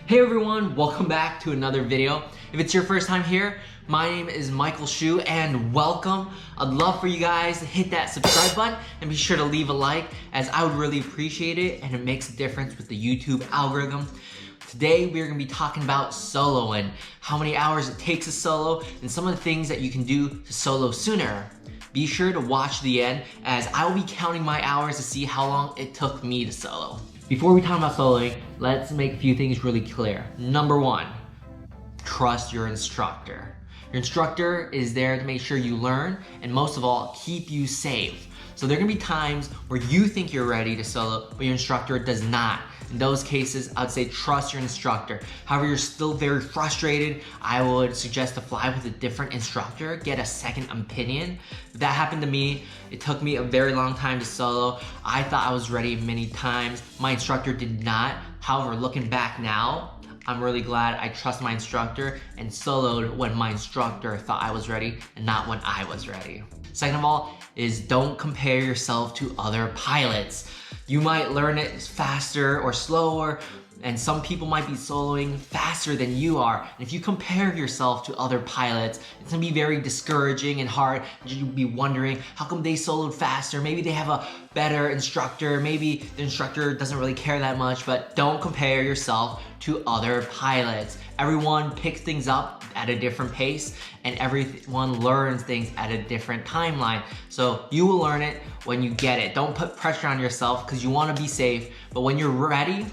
Hey everyone, welcome back to another video. If it's your first time here, my name is Michael Shu and welcome. I'd love for you guys to hit that subscribe button and be sure to leave a like, as I would really appreciate it and it makes a difference with the YouTube algorithm. Today we're going to be talking about soloing, how many hours it takes to solo, and some of the things that you can do to solo sooner. Be sure to watch the end, as I will be counting my hours to see how long it took me to solo. Before we talk about soloing, let's make a few things really clear. Number one, trust your instructor. Your instructor is there to make sure you learn and most of all, keep you safe. So there are gonna be times where you think you're ready to solo, but your instructor does not. In those cases, I'd say trust your instructor. However, you're still very frustrated, I would suggest to fly with a different instructor, get a second opinion. That happened to me. It took me a very long time to solo. I thought I was ready many times. My instructor did not. However, looking back now, I'm really glad I trust my instructor and soloed when my instructor thought I was ready and not when I was ready. Second of all is don't compare yourself to other pilots. You might learn it faster or slower, and some people might be soloing faster than you are. And if you compare yourself to other pilots, it's gonna be very discouraging and hard. You'll be wondering, how come they soloed faster? Maybe they have a better instructor. Maybe the instructor doesn't really care that much, but don't compare yourself to other pilots. Everyone picks things up at a different pace, and everyone learns things at a different timeline. So you will learn it when you get it. Don't put pressure on yourself because you want to be safe, but when you're ready,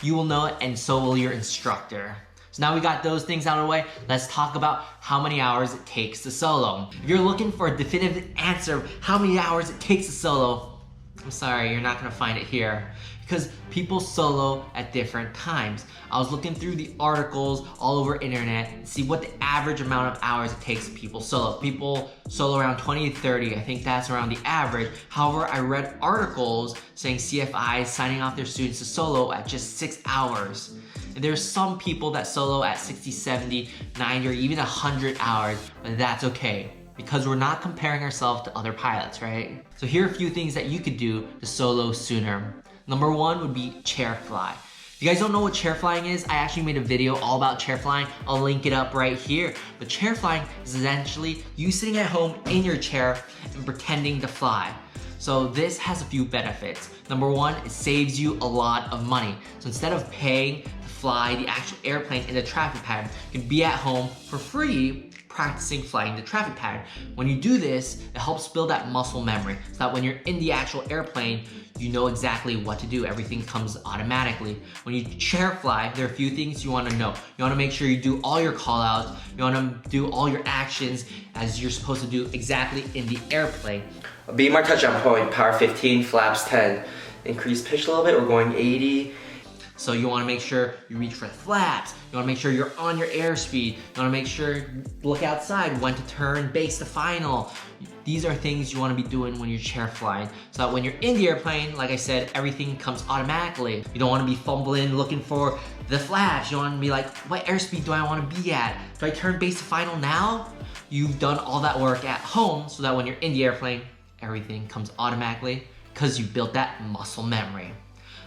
you will know it, and so will your instructor. So now we got those things out of the way, let's talk about how many hours it takes to solo. If you're looking for a definitive answer of how many hours it takes to solo, I'm sorry, you're not gonna find it here, because people solo at different times. I was looking through the articles all over internet and see what the average amount of hours it takes people solo. People solo around 20 to 30, I think that's around the average. However, I read articles saying CFIs signing off their students to solo at just 6 hours. And there's some people that solo at 60, 70, 90, or even 100 hours, but that's okay, because we're not comparing ourselves to other pilots, right? So here are a few things that you could do to solo sooner. Number one would be chair fly. If you guys don't know what chair flying is, I actually made a video all about chair flying. I'll link it up right here. But chair flying is essentially you sitting at home in your chair and pretending to fly. So this has a few benefits. Number one, it saves you a lot of money. So instead of paying to fly the actual airplane in the traffic pattern, you can be at home for free practicing flying the traffic pattern. When you do this, it helps build that muscle memory so that when you're in the actual airplane, you know exactly what to do. Everything comes automatically. When you chair fly, there are a few things you want to know. You want to make sure you do all your call outs. You want to do all your actions as you're supposed to do exactly in the airplane. Beam our touchdown point, power 15, flaps 10. Increase pitch a little bit, we're going 80. So you want to make sure you reach for the flaps. You want to make sure you're on your airspeed. You want to make sure look outside, when to turn, base the final. These are things you want to be doing when you're chair flying, so that when you're in the airplane, like I said, everything comes automatically. You don't want to be fumbling looking for the flaps. You don't want to be like, what airspeed do I want to be at? Do I turn base to final now? You've done all that work at home so that when you're in the airplane, everything comes automatically because you built that muscle memory.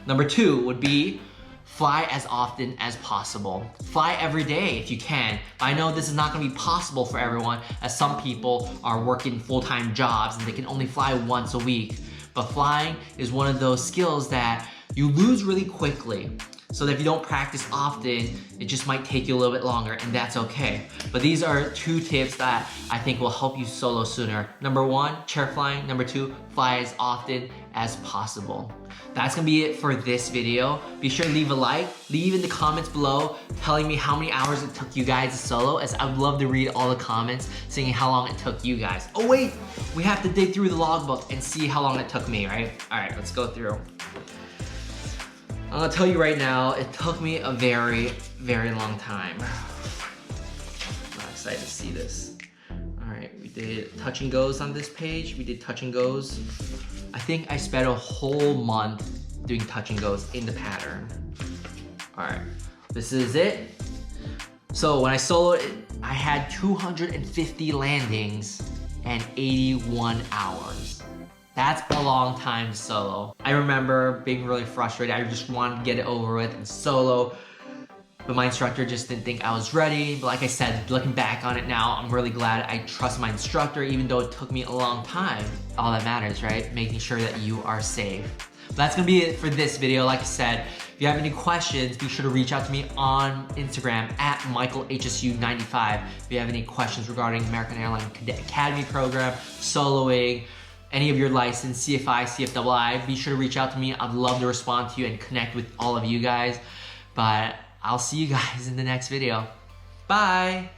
Number two would be fly as often as possible. Fly every day if you can. I know this is not gonna be possible for everyone, as some people are working full-time jobs and they can only fly once a week. But flying is one of those skills that you lose really quickly. So that if you don't practice often, it just might take you a little bit longer, and that's okay. But these are two tips that I think will help you solo sooner. Number one, chair flying. Number two, fly as often as possible. That's gonna be it for this video. Be sure to leave a like, leave in the comments below telling me how many hours it took you guys to solo, as I would love to read all the comments saying how long it took you guys. Oh wait, we have to dig through the logbook and see how long it took me, right? All right, let's go through. I'm gonna tell you right now, it took me a very, very long time. I'm not excited to see this. All right, we did touch and goes on this page. We did touch and goes. I think I spent a whole month doing touch and goes in the pattern. All right, this is it. So when I soloed it, I had 250 landings and 81 hours. That's a long time solo. I remember being really frustrated. I just wanted to get it over with and solo. but my instructor just didn't think I was ready. But like I said, looking back on it now, I'm really glad I trust my instructor, even though it took me a long time. All that matters, right? Making sure that you are safe. But that's gonna be it for this video. Like I said, if you have any questions, be sure to reach out to me on Instagram at MichaelHSU95. If you have any questions regarding American Airlines Cadet Academy program, soloing, any of your license, CFI, CFII, be sure to reach out to me. I'd love to respond to you and connect with all of you guys. But I'll see you guys in the next video. Bye.